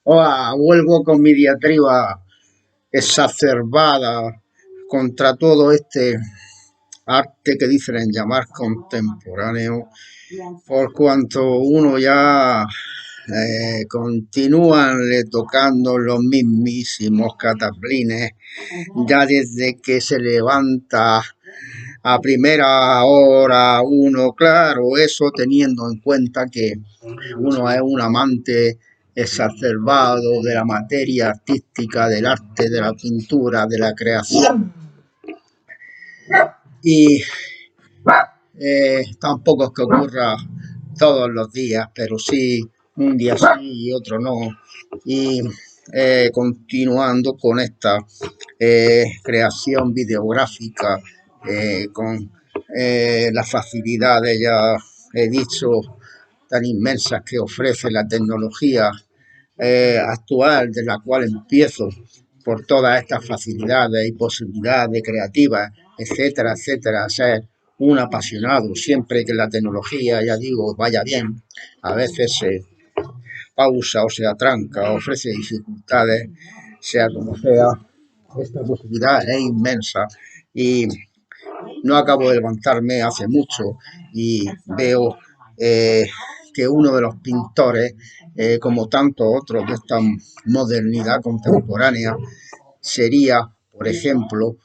Vuelvo con mi diatriba exacerbada contra todo este arte que dicen llamar contemporáneo, por cuanto uno ya continúan tocando los mismísimos cataplines, ya desde que se levanta a primera hora uno, claro, eso teniendo en cuenta que uno es un amante exacerbado de la materia artística, del arte, de la pintura, de la creación. Y tampoco es que ocurra todos los días, pero sí un día sí y otro no. Y continuando con esta creación videográfica, con las facilidades, ya he dicho, tan inmensas que ofrece la tecnología actual, de la cual empiezo por todas estas facilidades y posibilidades creativas, etcétera, etcétera, ser un apasionado, siempre que la tecnología, ya digo, vaya bien, a veces se pausa o se atranca, ofrece dificultades, sea como sea, esta posibilidad es inmensa y no acabo de levantarme hace mucho y veo que uno de los pintores, como tantos otros de esta modernidad contemporánea, sería, por ejemplo,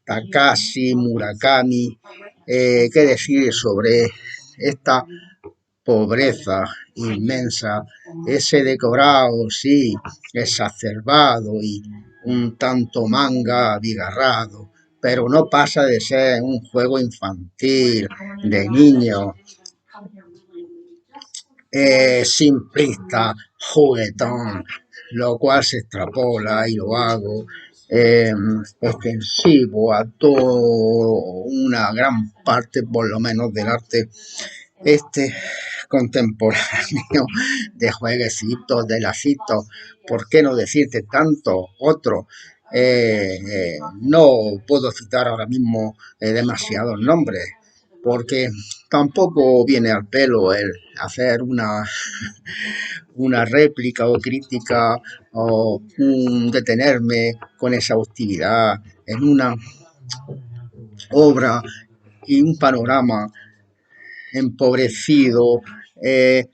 Takashi Murakami. ¿Qué decir sobre esta pobreza inmensa, ese decorado, sí, exacerbado y un tanto manga abigarrado, pero no pasa de ser un juego infantil, de niño, simplista, juguetón, lo cual se extrapola y lo hago extensivo a toda una gran parte, por lo menos, del arte contemporáneo, de jueguecitos, de lacitos, ¿por qué no decirte tanto otro? No puedo citar ahora mismo demasiados nombres, porque tampoco viene al pelo el hacer una réplica o crítica o detenerme con exhaustividad en una obra y un panorama empobrecido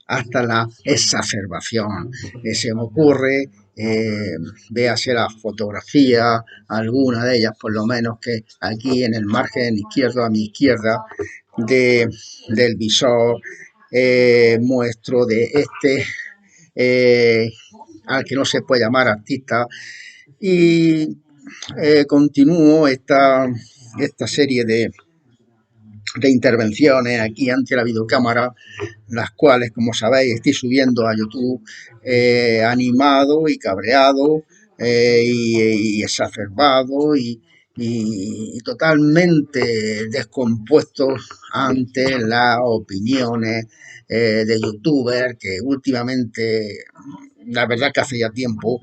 hasta la exacerbación. Se me ocurre, véase la fotografía, alguna de ellas por lo menos, que aquí en el margen izquierdo, a mi izquierda, del visor, muestro de al que no se puede llamar artista, y continúo esta serie de intervenciones aquí ante la videocámara, las cuales, como sabéis, estoy subiendo a YouTube, animado y cabreado, y exacerbado y totalmente descompuesto ante las opiniones de youtubers que últimamente, la verdad que hace ya tiempo,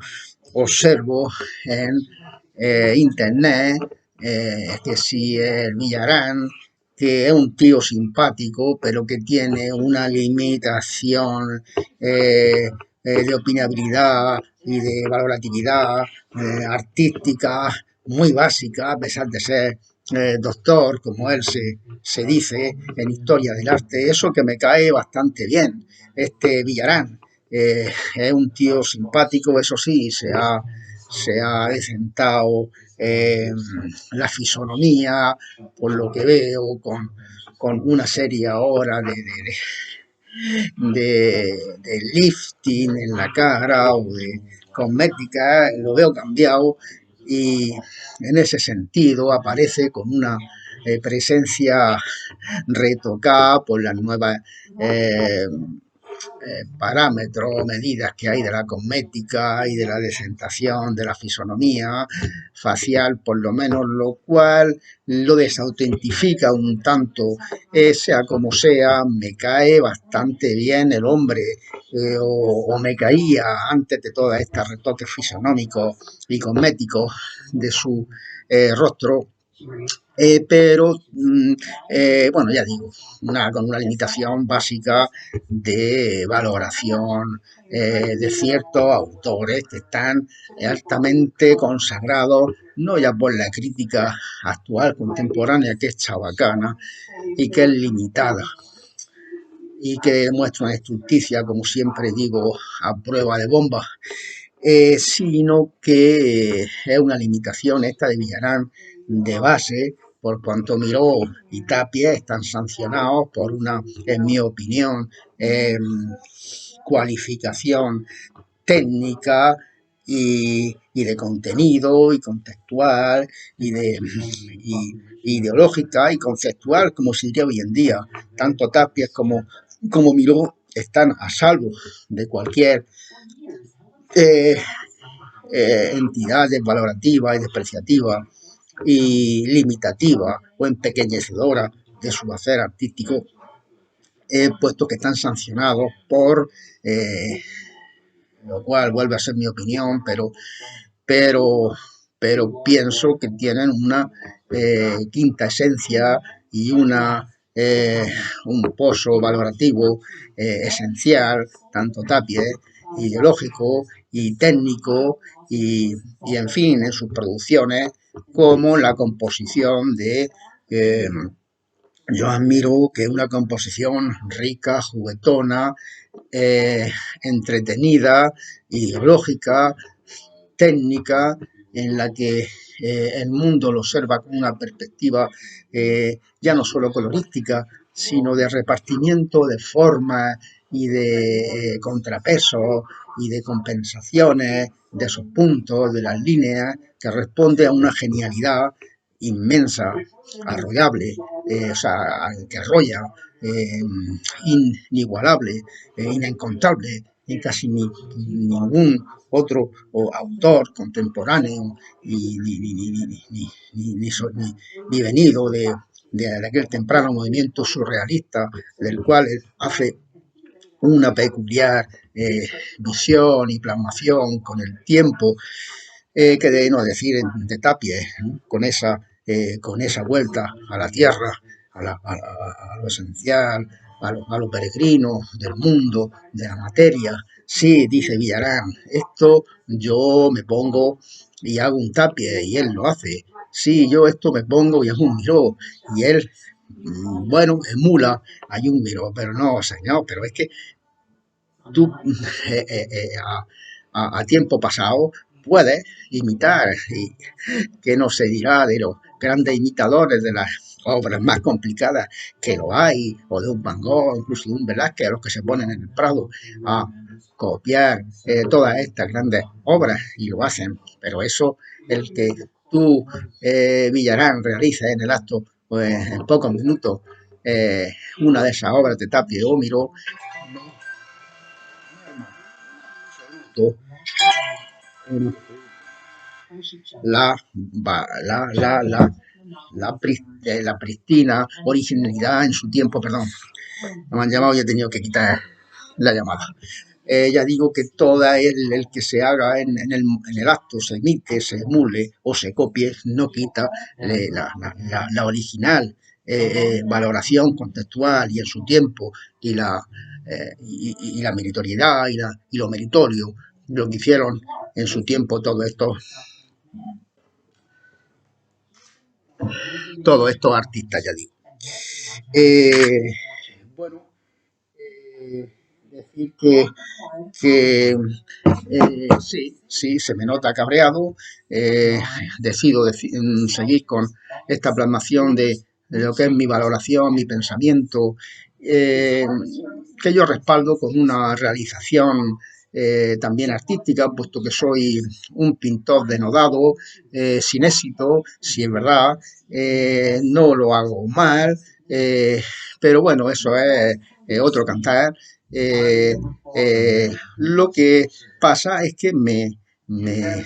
observo en internet, que si el Villarán, que es un tío simpático, pero que tiene una limitación de opinabilidad y de valoratividad artística muy básica, a pesar de ser doctor, como él se dice, en historia del arte. Eso que me cae bastante bien, este Villarán. Es un tío simpático, eso sí, se ha decentado la fisonomía, por lo que veo, con una serie ahora de lifting en la cara o de cosmética, lo veo cambiado y en ese sentido aparece con una presencia retocada por las nuevas parámetros, medidas que hay de la cosmética y de la desentación de la fisonomía facial, por lo menos, lo cual lo desautentifica un tanto. Sea como sea, me cae bastante bien el hombre, o me caía antes de todos estos retoques fisonómicos y cosméticos de su rostro. pero bueno, ya digo, con una limitación básica de valoración de ciertos autores que están altamente consagrados, no ya por la crítica actual, contemporánea, que es chabacana y que es limitada y que demuestra una estructicia, como siempre digo, a prueba de bombas, sino que es una limitación esta de Villarán de base, por cuanto Miró y Tapia están sancionados por una, en mi opinión, cualificación técnica y de contenido y contextual y de ideológica y conceptual, como se diría hoy en día. Tanto Tapia como Miró están a salvo de cualquier eh, entidad desvalorativa y despreciativa y limitativa o empequeñecedora de su hacer artístico, puesto que están sancionados por, lo cual vuelve a ser mi opinión, pero, pero pienso que tienen una quinta esencia y un pozo valorativo esencial, tanto Tapie, ideológico y técnico, en fin, en sus producciones, como la composición de yo admiro que una composición rica, juguetona, entretenida, ideológica, técnica, en la que el mundo lo observa con una perspectiva ya no solo colorística, sino de repartimiento de formas y de contrapesos y de compensaciones de esos puntos, de las líneas, que responde a una genialidad inmensa, arrollable, o sea, que arrolla, eh, inigualable, inencontrable, en casi ningún otro autor contemporáneo ni venido de aquel temprano movimiento surrealista, del cual hace una peculiar visión y plasmación con el tiempo, que de no decir de Tapie, ¿no? Con esa vuelta a la tierra, a lo esencial, a lo peregrino del mundo, de la materia. Sí, dice Villarán, esto yo me pongo y hago un Tapie y él lo hace. Sí, yo esto me pongo y hago un Miró y él, bueno, emula hay un Miró, pero no, señor, pero es que tú a tiempo pasado puedes imitar, y que no se dirá de los grandes imitadores de las obras más complicadas que lo hay, o de un Van Gogh, incluso de un Velázquez, a los que se ponen en el Prado a copiar todas estas grandes obras y lo hacen, pero eso, el que tú, Villarán, realices en el acto, pues en pocos minutos, una de esas obras de Tapia o Miró, la, la, la, la, la pristina originalidad en su tiempo, perdón, me han llamado y he tenido que quitar la llamada. Ya digo que toda el que se haga en el acto, se emite, se emule o se copie, no quita la original valoración contextual y en su tiempo y la meritoriedad y lo meritorio, lo que hicieron en su tiempo todos estos artistas, ya digo. Eh, bueno, decir que sí, se me nota cabreado. Decido seguir con esta plasmación de lo que es mi valoración, mi pensamiento, que yo respaldo con una realización también artística, puesto que soy un pintor denodado, sin éxito, si es verdad, no lo hago mal, pero bueno, eso es otro cantar. Lo que pasa es que me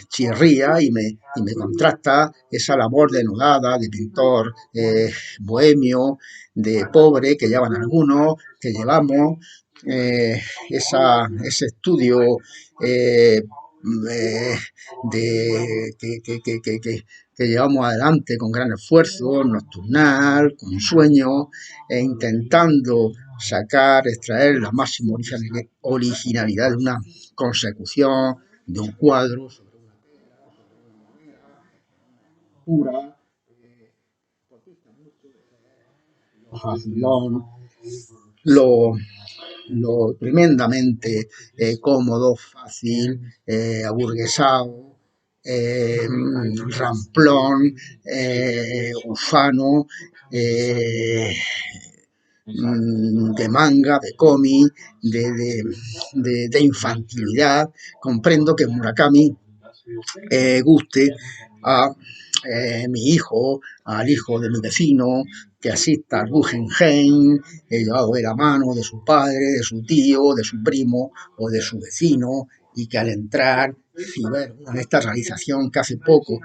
chirría y me contrasta esa labor denodada de pintor bohemio, de pobre que llevan algunos, que llevamos, ese estudio eh, que llevamos adelante con gran esfuerzo, nocturnal, con sueño, e intentando sacar, extraer la máxima originalidad de una consecución, de un cuadro sobre una pura, facilón, lo, lo tremendamente cómodo, fácil, aburguesado, ramplón, ufano, eh, de manga, de cómic, de infantilidad. Comprendo que Murakami guste a mi hijo, al hijo de mi vecino, que asista al Guggenheim, llevado de la mano de su padre, de su tío, de su primo o de su vecino, y que al entrar y ver una de estas realizaciones que hace poco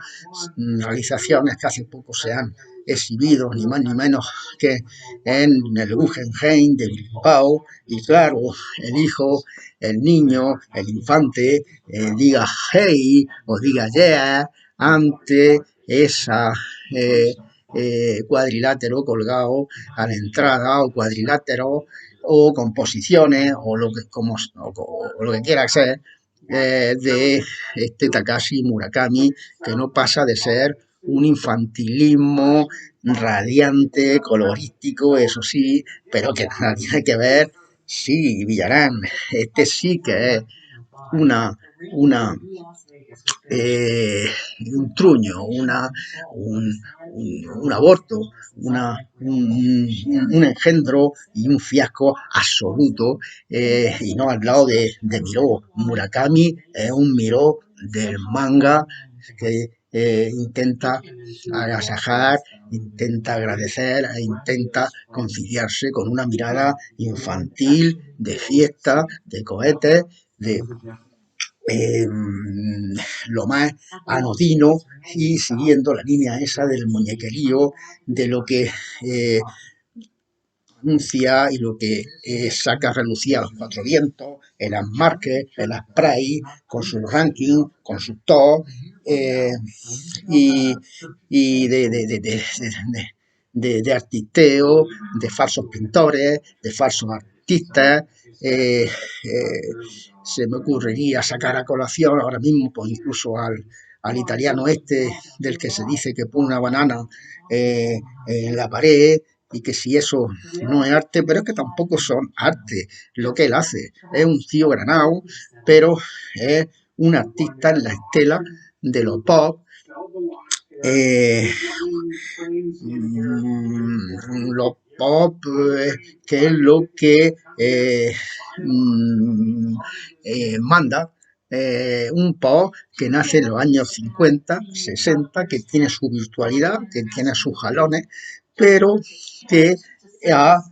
se han exhibido, ni más ni menos que en el Guggenheim de Bilbao, y claro, el hijo, el niño, el infante, diga hey o diga yeah ante esa cuadrilátero colgado a la entrada, o cuadrilátero o composiciones o lo que, o lo que quiera ser, de este Takashi Murakami, que no pasa de ser un infantilismo radiante, colorístico, eso sí, pero que nada tiene que ver. Sí, Villarán, este sí que es una, una eh, un truño, un aborto, un engendro y un fiasco absoluto, y no al lado de Miró. Murakami es un Miró del manga que intenta agasajar, intenta agradecer e intenta conciliarse con una mirada infantil, de fiesta, de cohetes, de eh, lo más anodino, y siguiendo la línea esa del muñequerío, de lo que anuncia y lo que saca a relucir a los cuatro vientos, en las marques, en las Pride, con sus rankings, con sus top, eh, y, y de artisteo, de falsos pintores, de falsos artistas. eh, eh, Se me ocurriría sacar a colación ahora mismo, pues incluso al italiano este, del que se dice que pone una banana en la pared, y que si eso no es arte, pero es que tampoco son arte lo que él hace. Es un tío granado, pero es un artista en la estela de lo pop, eh, lo pop, que es lo que mm, manda. Un pop que nace en los años 50, 60, que tiene su virtualidad, que tiene sus jalones, pero que ha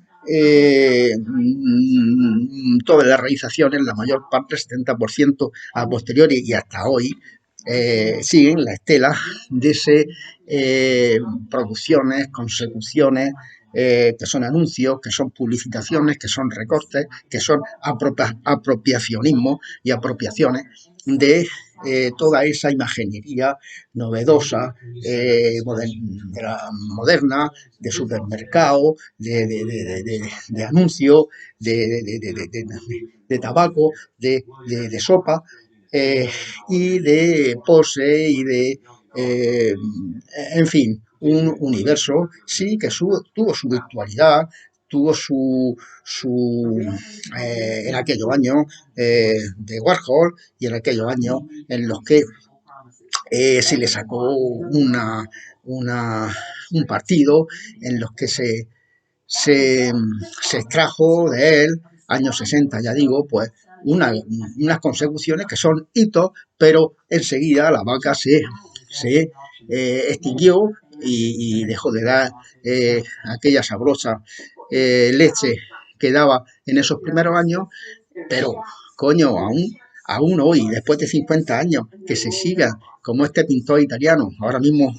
todas las realizaciones, la mayor parte, 70% a posteriori y hasta hoy, siguen la estela de ese producciones, consecuciones, que son anuncios, que son publicitaciones, que son recortes, que son apropiacionismo y apropiaciones de toda esa imaginería novedosa, de la moderna, de supermercado, de anuncios, de tabaco, de sopa, y de pose y de eh, en fin, un universo, sí, que tuvo su virtualidad, tuvo en aquellos años de Warhol, y en aquellos años en los que se le sacó una, un partido, en los que se, se extrajo de él, años 60 ya digo, pues unas consecuciones que son hitos, pero enseguida la vaca se extinguió, y dejó de dar aquella sabrosa leche que daba en esos primeros años, pero coño, aún hoy, después de 50 años, que se siga como este pintor italiano, ahora mismo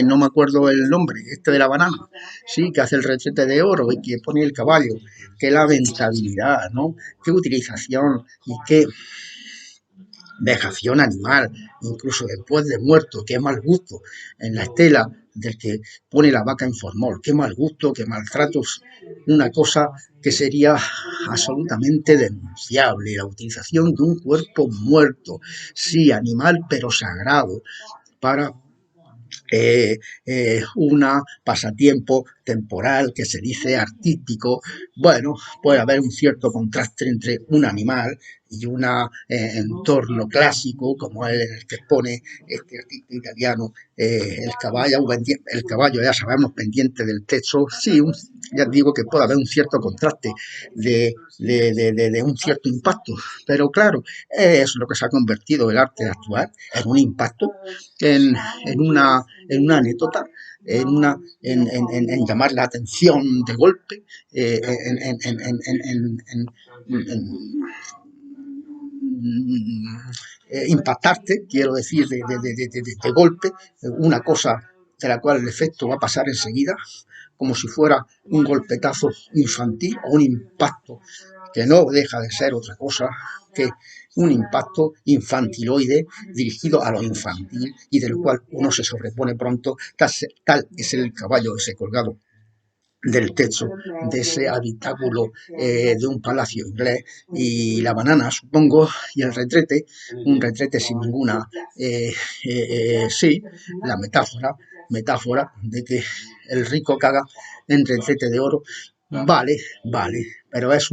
no me acuerdo el nombre, este de la banana, sí, que hace el retrete de oro y que pone el caballo, qué lamentabilidad, ¿no? Qué utilización y qué vejación animal, incluso después de muerto, qué mal gusto, en la estela del que pone la vaca en formol, qué mal gusto, qué maltratos, una cosa que sería absolutamente denunciable, la utilización de un cuerpo muerto, sí, animal, pero sagrado, para una pasatiempo temporal que se dice artístico. Bueno, puede haber un cierto contraste entre un animal y un entorno clásico como el que expone este artista italiano, el caballo ya sabemos pendiente del techo. Sí, ya digo que puede haber un cierto contraste de un cierto impacto, pero claro, es lo que se ha convertido el arte actual en un impacto, en, en una anécdota, en llamar la atención de golpe, impactarte, quiero decir, de golpe, una cosa de la cual el efecto va a pasar enseguida, como si fuera un golpetazo infantil o un impacto que no deja de ser otra cosa que un impacto infantiloide dirigido a lo infantil y del cual uno se sobrepone pronto. Tal es el caballo ese colgado del techo de ese habitáculo de un palacio inglés, y la banana, supongo, y el retrete, un retrete sin ninguna, sí, la metáfora de que el rico caga en retrete de oro. Vale, vale, pero es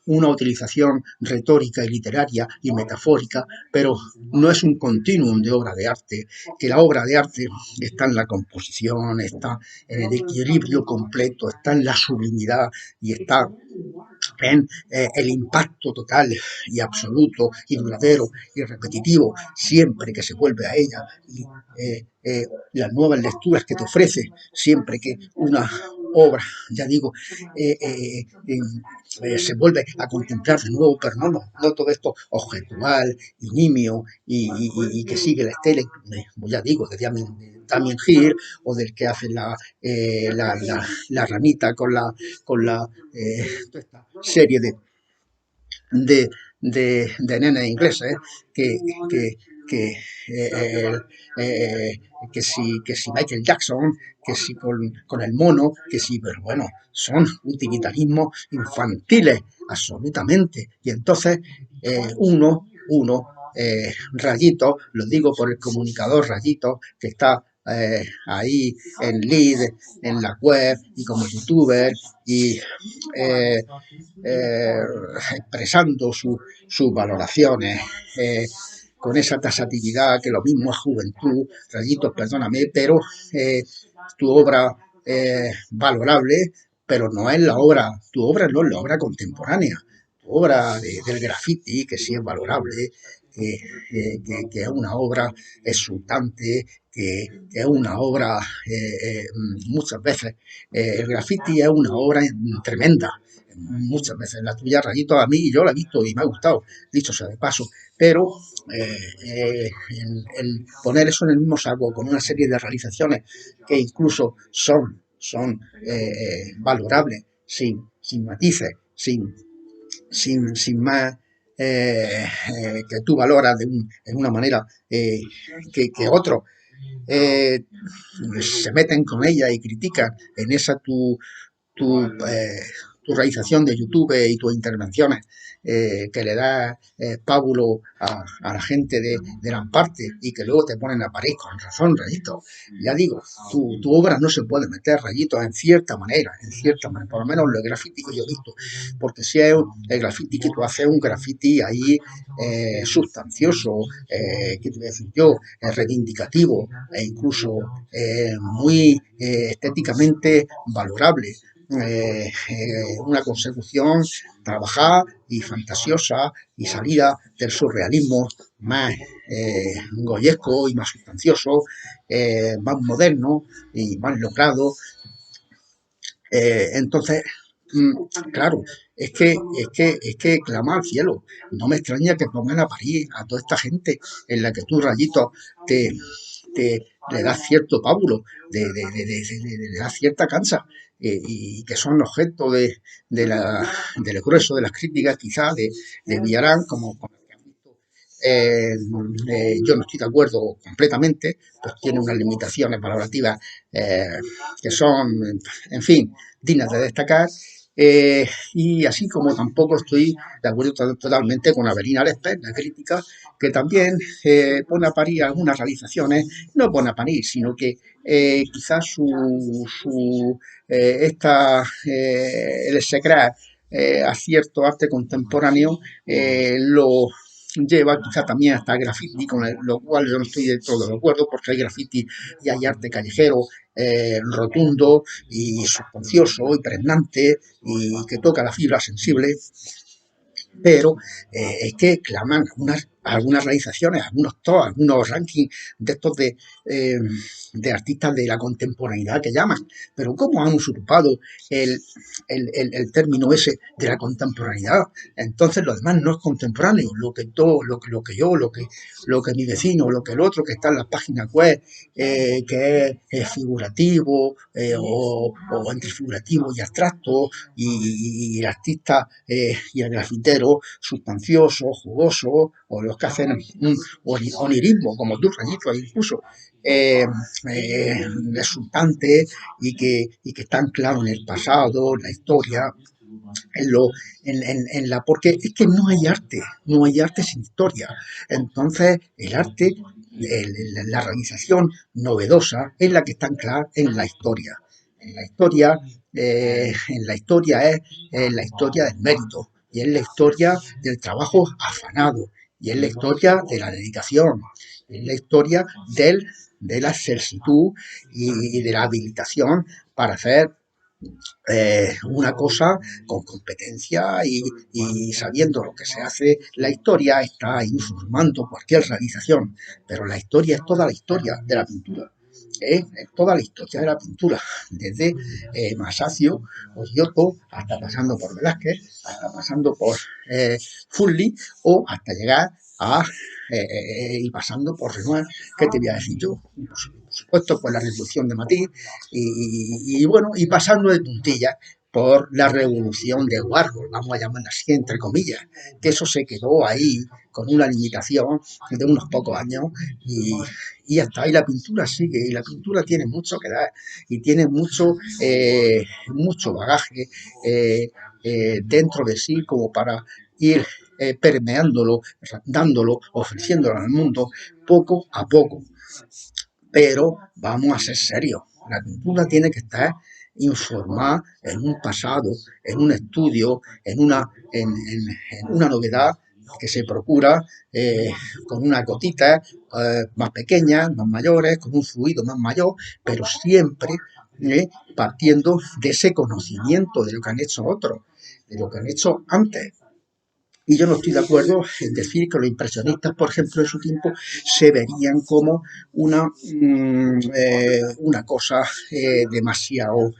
una utilización retórica y literaria y metafórica, pero no es un continuum de obra de arte, que la obra de arte está en la composición, está en el equilibrio completo, está en la sublimidad y está en el impacto total y absoluto y duradero y repetitivo siempre que se vuelve a ella, y las nuevas lecturas que te ofrece siempre que una obra, ya digo, se vuelve a contemplar de nuevo, pero no todo esto objetual y nimio y que sigue la estela, ya digo, de Damien Hill, o del que hace la ranita con esta serie de nenes ingleses, que, que, que, eh, que si Michael Jackson, que si con el mono, que si, pero bueno, son utilitarismos infantiles, absolutamente. Y entonces Rayito, lo digo por el comunicador Rayito, que está ahí en lead, en la web y como youtuber, y eh, eh, expresando sus valoraciones, con esa tasatividad que lo mismo es juventud. Rayitos, perdóname, pero tu obra valorable, pero no es la obra, tu obra no es la obra contemporánea, tu obra del graffiti, que sí es valorable, que es una obra exultante, que es una obra, muchas veces, el graffiti es una obra tremenda, muchas veces. La tuya, Rayito, a mí yo la he visto y me ha gustado, dicho sea de paso, pero el poner eso en el mismo saco con una serie de realizaciones que incluso son valorables, sin matices, sin más, que tú valoras en una manera que otros se meten con ella y critican en esa tu, eh, tu realización de YouTube y tus intervenciones, que le da pábulo a la gente de Lamparte, y que luego te ponen a pared con razón, Rayito. Ya digo, tu obra no se puede meter, Rayito, en cierta manera, por lo menos lo graffiti que yo he visto, porque si es el graffiti que tú haces, un graffiti ahí sustancioso, que te voy a decir yo, reivindicativo e incluso muy estéticamente valorable, una consecución trabajada y fantasiosa y salida del surrealismo más goyesco y más sustancioso, más moderno y más logrado. Entonces, claro, es que clama al cielo. No me extraña que pongan a parir a toda esta gente en la que tú, Rayito, te, le das cierto pábulo, le das cierta cansa, y que son objeto del grueso de las críticas, quizás, de Villarán, como yo no estoy de acuerdo completamente, pues tiene unas limitaciones valorativas que son, en fin, dignas de destacar. Y así como tampoco estoy de acuerdo totalmente con Avelina Lesper, la crítica, que también pone a parir algunas realizaciones, no pone a parir, sino que quizás el secretar a cierto arte contemporáneo lo lleva quizá también hasta graffiti, lo cual yo no estoy de todo de acuerdo, porque hay graffiti y hay arte callejero rotundo y sustancioso y pregnante y que toca la fibra sensible, pero es que claman algunas realizaciones, algunos top, algunos rankings de estos eh, de artistas de la contemporaneidad que llaman, pero ¿cómo han usurpado el término ese de la contemporaneidad? Entonces lo demás no es contemporáneo, lo que yo, lo que mi vecino, lo que el otro que está en las páginas web, que es figurativo o entre figurativo y abstracto y el artista y el grafitero sustancioso, jugoso, o los que hacen un onirismo, como tú, Rayito, incluso, eh, resultante y que están claros en el pasado, en la historia, porque es que no hay arte sin historia. Entonces, el arte, la realización novedosa es la que está anclada en la historia. En la historia, en la historia es la historia del mérito y es la historia del trabajo afanado y es la historia de la dedicación, es la historia de la solicitud y de la habilitación para hacer una cosa con competencia y sabiendo lo que se hace, la historia está informando cualquier realización, pero la historia es toda la historia de la pintura. Es toda la historia de la pintura, desde Masaccio o Giotto, hasta pasando por Velázquez, hasta pasando por Fulli o hasta llegar a y pasando por Renoir, ¿qué te voy a decir yo? Por supuesto, por la revolución de Matisse y bueno, y pasando de puntillas por la revolución de Warhol, vamos a llamarla así, entre comillas, que eso se quedó ahí con una limitación de unos pocos años y hasta ahí la pintura sigue, y la pintura tiene mucho que dar y tiene mucho bagaje dentro de sí como para ir permeándolo, dándolo, ofreciéndolo al mundo poco a poco. Pero vamos a ser serios, la pintura tiene que estar informada en un pasado, en un estudio, en una novedad que se procura con una gotita más pequeñas, más mayores, con un fluido más mayor, pero siempre partiendo de ese conocimiento de lo que han hecho otros, de lo que han hecho antes. Y yo no estoy de acuerdo en decir que los impresionistas, por ejemplo, en su tiempo, se verían como una cosa demasiado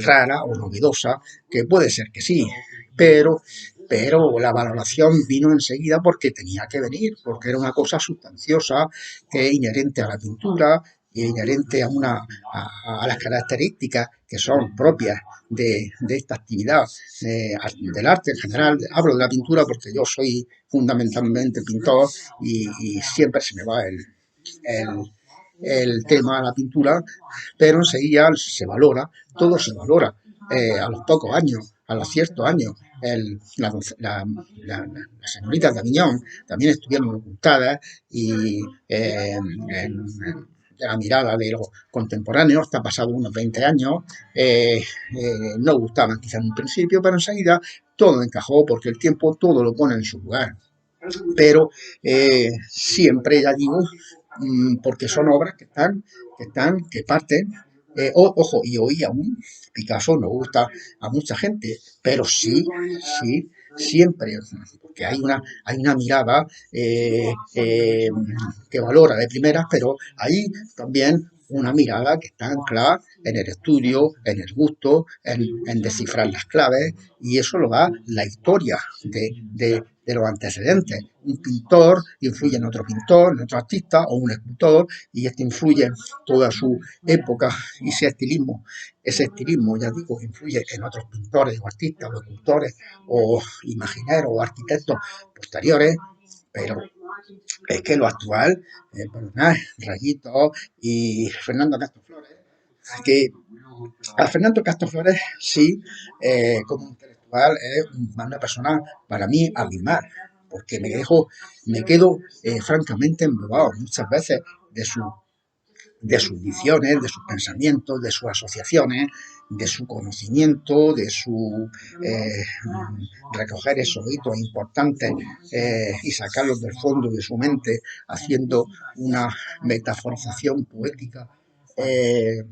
rara o novedosa, que puede ser que sí, pero, pero la valoración vino enseguida porque tenía que venir, porque era una cosa sustanciosa, que es inherente a la pintura, y inherente a las características que son propias de esta actividad del arte en general. Hablo de la pintura porque yo soy fundamentalmente pintor y siempre se me va el, el tema de la pintura, pero enseguida se valora, todo se valora a los pocos años, a los ciertos años. Las señoritas de Aviñón también estuvieron ocultadas y de la mirada de los contemporáneos, está pasado unos 20 años, no gustaban quizá en un principio, pero enseguida todo encajó porque el tiempo todo lo pone en su lugar. Pero siempre, ya digo, porque son obras que parten. Ojo, y hoy aún Picasso no gusta a mucha gente, pero sí, sí, siempre, porque hay una mirada que valora de primeras, pero hay también una mirada que está anclada en el estudio, en el gusto, en descifrar las claves, y eso lo da la historia de los antecedentes. Un pintor influye en otro pintor, en otro artista o un escultor, y este influye en toda su época y ese estilismo, ya digo, influye en otros pintores o artistas o escultores o imagineros o arquitectos posteriores pero es que lo actual, perdonad, Rayito y Fernando Castro Flores, que a Fernando Castro Flores sí, como intelectual es una persona para mí abismal, porque me quedo francamente embobado muchas veces de sus visiones, de sus pensamientos, de sus asociaciones, de su conocimiento, de su recoger esos hitos importantes y sacarlos del fondo de su mente, haciendo una metaforización poética que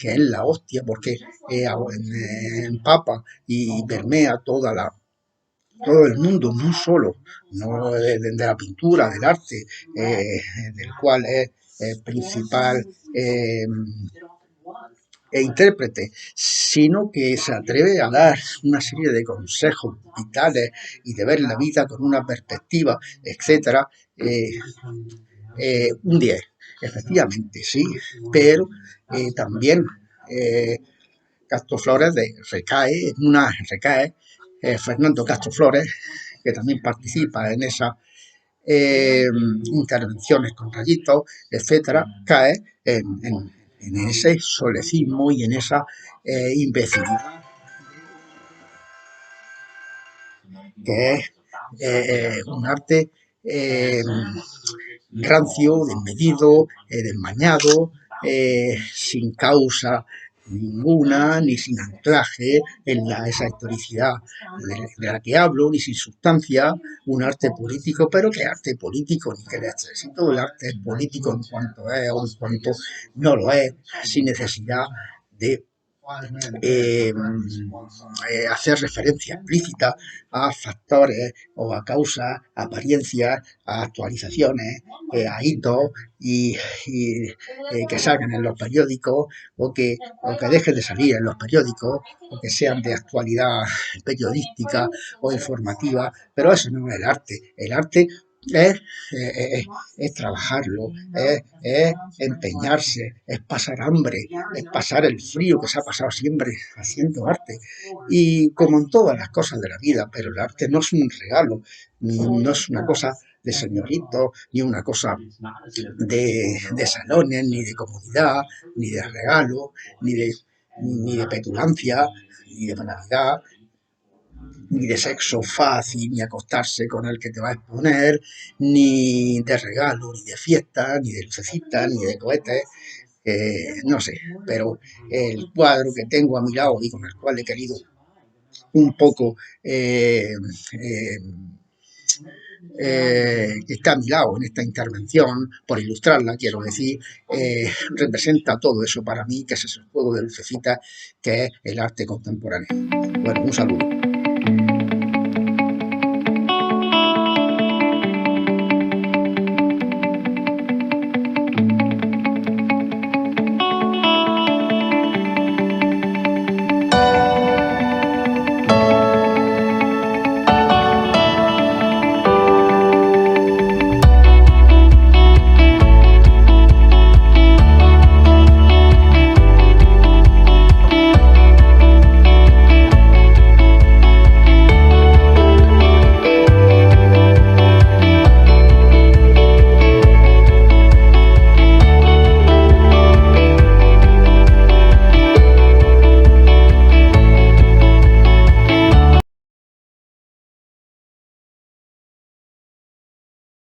es la hostia, porque empapa y permea todo el mundo, no solo no de la pintura, del arte, del cual es principal intérprete, sino que se atreve a dar una serie de consejos vitales y de ver la vida con una perspectiva, etcétera, un 10, efectivamente, sí, pero también Castro Flores recae Fernando Castro Flores, que también participa en esas intervenciones con rayitos, etcétera, cae en ese solecismo y en esa imbecilidad que es un arte rancio, desmedido, desmañado, sin causa ninguna, ni sin anclaje en esa historicidad de la que hablo, ni sin sustancia, un arte político, pero ¿qué arte político? Ni que leche. Si todo el arte es político en cuanto es o en cuanto no lo es, sin necesidad de eh, hacer referencia explícita a factores o a causas, a apariencias, a actualizaciones, a hitos que salgan en los periódicos o que dejen de salir en los periódicos o que sean de actualidad periodística o informativa, pero eso no es el arte. El arte es, es trabajarlo, es empeñarse, es pasar hambre, es pasar el frío que se ha pasado siempre haciendo arte. Y como en todas las cosas de la vida, pero el arte no es un regalo, no es una cosa de señorito, ni una cosa de salones, ni de comodidad, ni de regalo, ni de petulancia, ni de banalidad, ni de sexo fácil, ni acostarse con el que te va a exponer, ni de regalo, ni de fiesta, ni de lucecitas, ni de cohetes, no sé, pero el cuadro que tengo a mi lado y con el cual he querido un poco que está a mi lado en esta intervención, por ilustrarla, quiero decir, representa todo eso para mí, que es ese juego de lucecitas que es el arte contemporáneo. Bueno, un saludo.